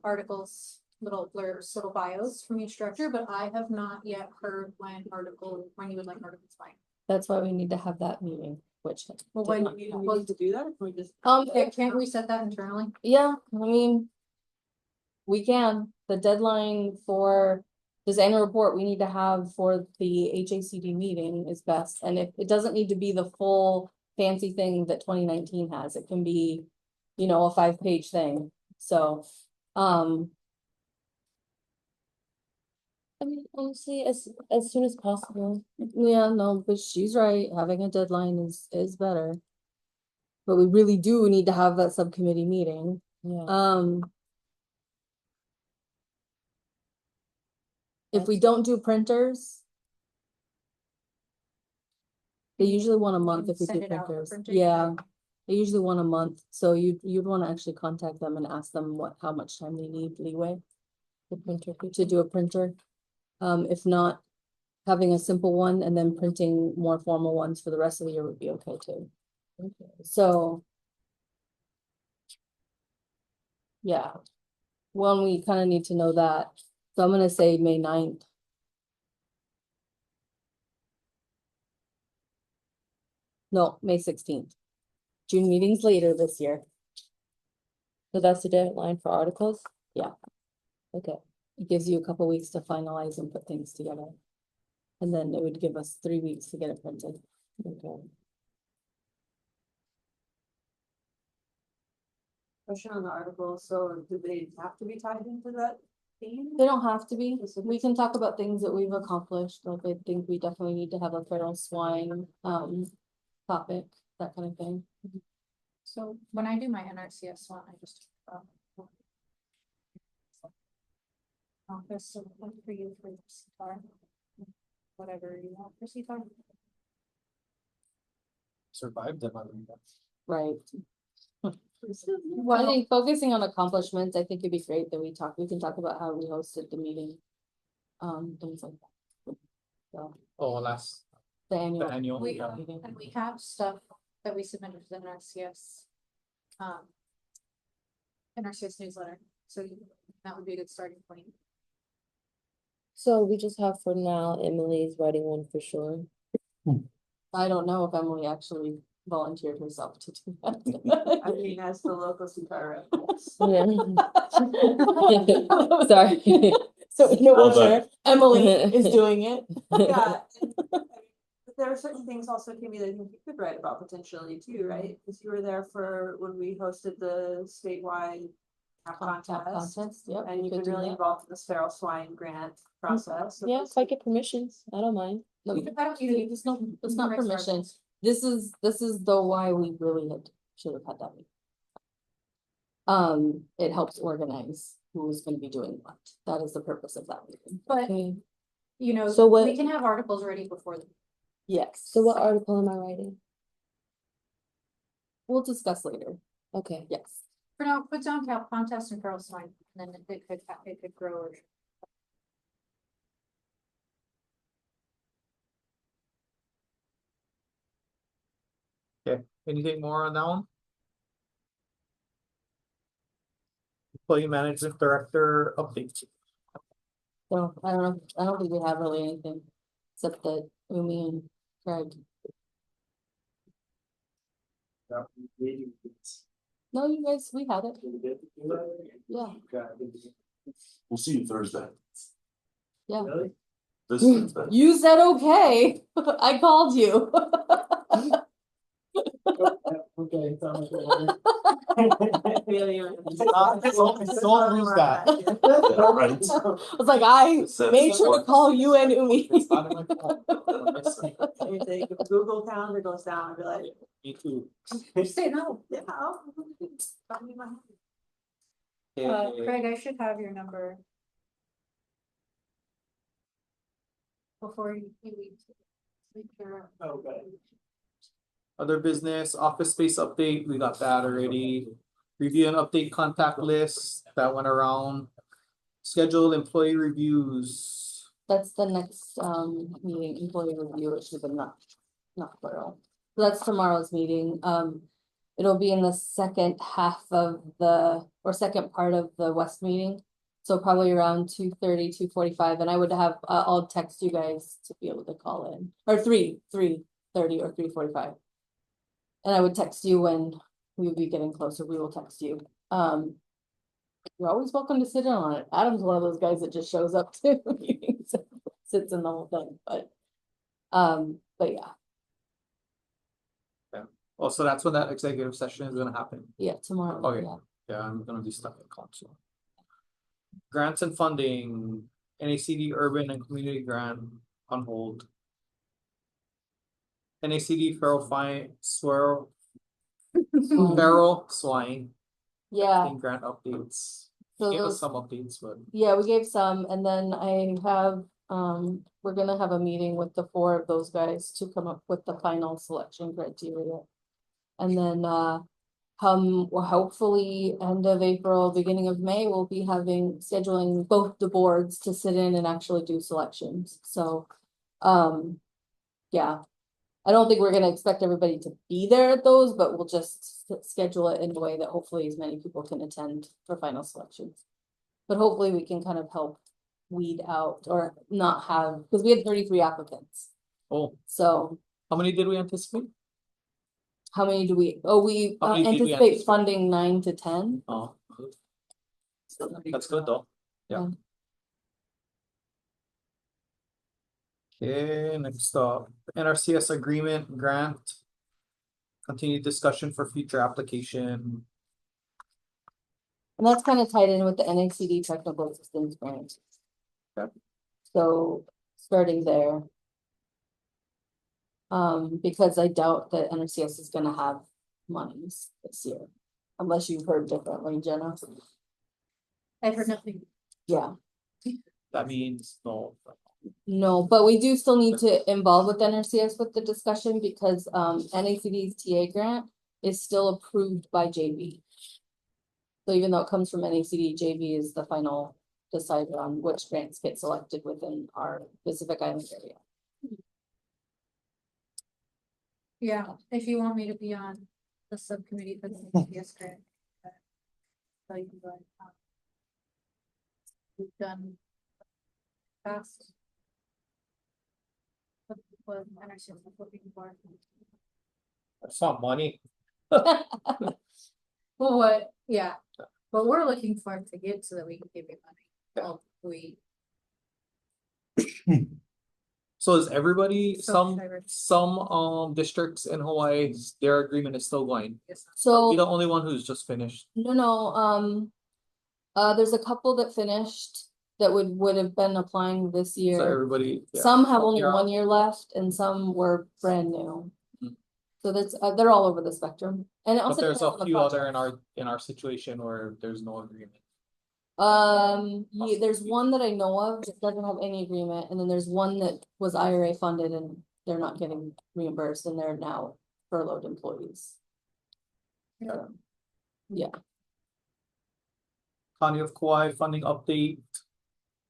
articles, little blurbs, little bios from each director, but I have not yet heard when you would like articles by. That's why we need to have that meeting, which. Well, did when not We happen. need to do that, or can we just? Can't we set that internally? Yeah, I mean. We can, the deadline for this annual report we need to have for the HACD meeting is best, and it doesn't need to be the full fancy thing that 2019 has, it can be. A 5-page thing, so, I mean, honestly, as soon as possible. yeah, no, but she's right, having a deadline is better. But we really do need to have that subcommittee meeting, Yeah. if we don't do printers. They usually want a month if we do Send it out for printers, printing? yeah, they usually want a month, so you'd wanna actually contact them and ask them how much time they need leeway. The printer, to do a printer, if not, having a simple one and then printing more formal ones for the rest of the year would be okay too. So. Yeah. Well, we kinda need to know that, so I'm gonna say May 9th. No, May 16th. June meeting's later this year. So that's the deadline for articles? Yeah. Okay. It gives you a couple weeks to finalize and put things together. And then it would give us 3 weeks to get it printed. Okay. Question on the article, so do they have to be tied into that theme? They don't have to be, we can talk about things that we've accomplished, like I think we definitely need to have a feral swine, topic, that kind of thing. So when I do my NRCS one, I just. Office, so one for you for CTAR. Whatever you want for CTAR. Survived them, I mean, Right. Well, I think focusing on accomplishments, I think it'd be great that we can talk about how we hosted the meeting. things like that. So, Oh, last, the the annual. annual, We, yeah. and we have stuff that we submitted to the NRCS. NRCS newsletter, so that would be a good starting point. So we just have for now, Emily's writing one for sure. I don't know if Emily actually volunteered herself to do that. I mean, as the local CPR rep. Yeah. Sorry. So, no, Well for done. sure, Emily is doing it. Yeah. But there are certain things also, Kimmy, that I think you could write about potentially too, right? Because you were there for when we hosted the statewide cap contest. Yep. And you've could been do really that. involved in the feral swine grant process. so Yeah, this if I would- get permissions, I don't mind. No, I don't need it's not, it's not Rex permission. Marbles. This is the why we really should have had that meeting. It helps organize who's gonna be doing what. That is the purpose of that meeting. But, Okay, you know, So what- we can have articles ready before the Yes. so what article am I writing? We'll discuss later. Okay, Yes. For now, put down cap contest and feral swine, and then it could grow or. Anything more on that one? Employee Management Director update. So I don't think we have really anything except that Umi and Craig. No, you guys, we had it. Yeah, We'll see you Thursday. yeah. This Thursday. You said okay. I called you. Okay. Don't lose that. Yeah, right. I was like, I made sure to call you and Umi. It's not in my phone. You take Google Calendar goes down, I'd be like, Me too. Say no. yeah. Don't need my hand. Okay. Craig, I should have your number. Before you leave. Make sure. Okay. Other business, office space update, we got that already. Review and update contact list, that went around. Schedule employee reviews. That's the next meeting, employee review, it should have been not plural. So that's tomorrow's meeting. It'll be in the second half of or second part of the West meeting. So probably around 2:30, 2:45, and I would have, I'll text you guys to be able to call in, or 3:30 or 3:45. And I would text you when we will be getting closer, we will text you. You're always welcome to sit in on it. Adam's one of those guys that just shows up to meetings, sits in the whole thing, but yeah, Oh, so that's when that executive session is gonna happen. yeah, tomorrow, Okay. yeah. Yeah, I'm gonna be stuck at council. Grants and funding, NACD urban and community grant on hold. NACD feral swine Yeah, and grant updates. so Give us those, some updates, but yeah, we gave some, and then I have, we're gonna have a meeting with the 4 of those guys to come up with the final selection criteria. And then, well, hopefully end of April, beginning of May, we'll be scheduling both the boards to sit in and actually do selections, so, yeah. I don't think we're gonna expect everybody to be there at those, but we'll just schedule it in a way that hopefully as many people can attend for final selections. But hopefully we can kind of help weed out or not have, because we had 33 applicants, oh, so how many did we anticipate? how many do we, we How many did we anticipate anticipate? funding 9 to 10. Oh. That's good though. Yeah. Okay, next up, NRCS agreement grant. Continued discussion for future application. And that's kind of tied in with the NACD technical assistance grant. Okay. So starting there. Because I doubt that NRCS is gonna have monies this year, unless you've heard differently, Jenna. I've heard nothing. Yeah, That means no. no, but we do still need to involve with NRCS with the discussion because NACD's TA grant is still approved by JB. So even though it comes from NACD, JB is the final decide on which grants get selected within our Pacific Island area. Yeah, if you want me to be on the subcommittee for the SPS grant. So you can go, we've done fast. What energy is looking for. That's not money. Well, what, yeah, what we're looking for to get so that we can give you money. Well, we. So is everybody, So diverse. some districts in Hawaii, their agreement is still going? You're So, the only one who's just finished. no, there's a couple that finished that would have been applying this So year. everybody. yeah. Some have only Yeah. 1 year left and some were brand new. Mhm. So that's, they're all over the spectrum. And it But also there's depends a on the few other project. in our situation where there's no agreement. Yeah, there's one that I know of that doesn't have any agreement, and then there's one that was IRA funded and they're not getting reimbursed and they're now furloughed employees. Yeah, County of Kauai funding update.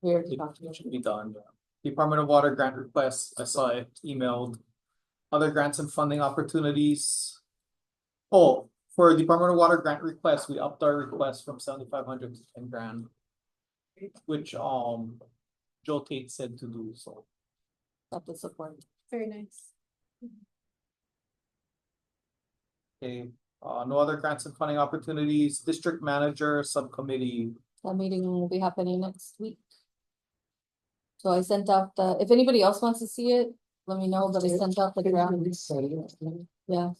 we already It talked about should be done. Yeah. Department of Water grant request, I saw it emailed. Other grants and funding opportunities. Oh, for Department of Water grant request, we upped our request from 7,500 to 10 grand. Which Joe Tate said to do, so. the support. Very nice. Okay, no other grants and funding opportunities, district manager subcommittee. That meeting will be happening next week. So I sent out if anybody else wants to see it, let me know, but I sent out the draft. Yeah.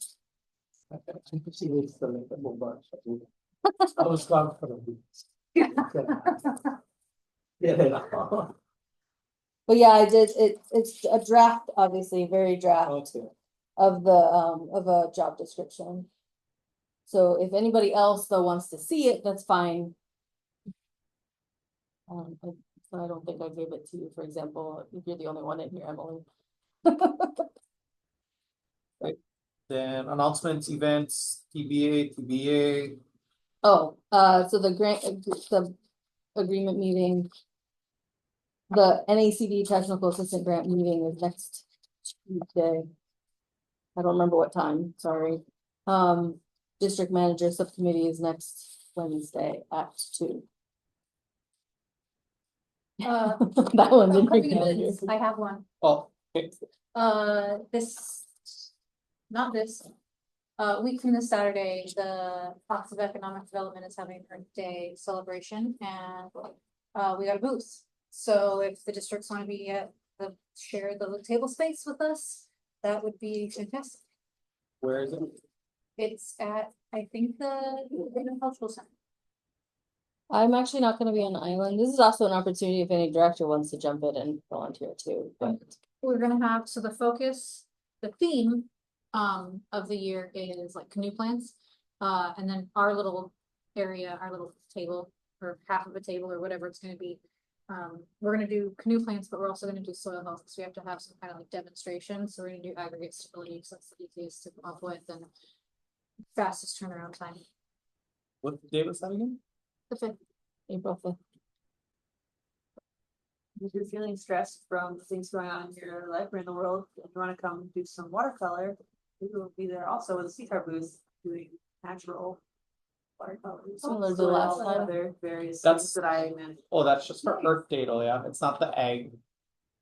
I was confident. Yeah. But yeah, I did, it's a draft, obviously, very draft Okay. of a job description. So if anybody else though wants to see it, that's fine. So I don't think I gave it to you, for example, if you're the only one in here, Emily. Then announcements, events, TBA. Oh, so the grant, the agreement meeting. The NACD technical assistant grant meeting is next Tuesday. I don't remember what time, sorry. District manager subcommittee is next Wednesday at 2. That one's in Upcoming your events, calendar. I have one. Oh, okay. Not this. Week from this Saturday, the Office of Economic Development is having Earth Day celebration and we got a booth. So if the districts want to be at share the table space with us, that would be fantastic. Where is it? It's at, I think, the Cultural Center. I'm actually not gonna be on the island. This is also an opportunity if any director wants to jump in and volunteer too, but. We're gonna have, so the theme of the year is like canoe plans. And then our little area, our little table, or half of a table or whatever it's gonna be. We're gonna do canoe plants, but we're also gonna do soil health, because we have to have some kind of like demonstration. So we're gonna do aggregate stability, because that's the easiest to come up with and fastest turnaround time. What day was that again? The 5th. April 5th. If you're feeling stressed from things going on in your life or in the world, and you wanna come do some watercolor, we will be there also with a CCAR booth doing natural watercolors. Similar to last time. Other various That's- things that I managed. Oh, that's just for Earth Day though, yeah, it's not the egg.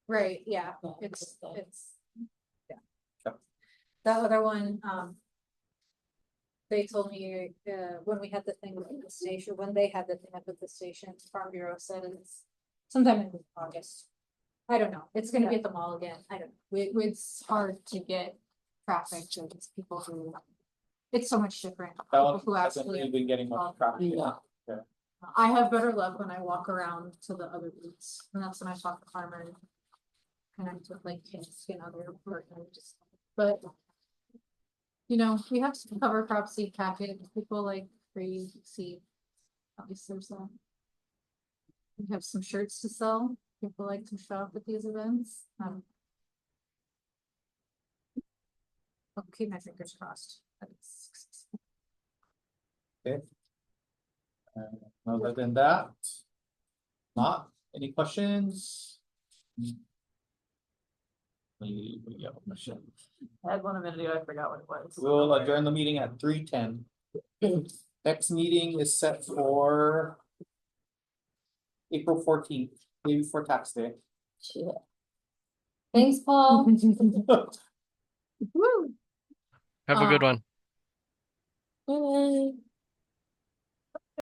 Right, yeah, Yeah, it's, okay. yeah. Okay. That other one, they told me, when we had the thing at the station, when they had the thing up at the station, Farm Bureau said it's sometime in August. I don't know, it's gonna be at the mall again, I don't, it's hard to get traffic, and it's people who, it's so much different. That People one who hasn't actually, really been getting much traffic. Yeah. I have better luck when I walk around to the other booths, and that's when I talk to farmers. Connect with like kids and other partners, but. You know, we have some cover crop seed package, people like free seed. Obviously, there's a. We have some shirts to sell, people like to shop at these events, I'll keep my fingers crossed. that it's successful. Other than that. Not, any questions? We have a question. I had one a minute ago, I forgot what it was. We'll adjourn the meeting at 3:10. Next meeting is set for April 14th, day before tax day. Shit. Thanks, Paul. Woo! Have a good Um, one. Bye.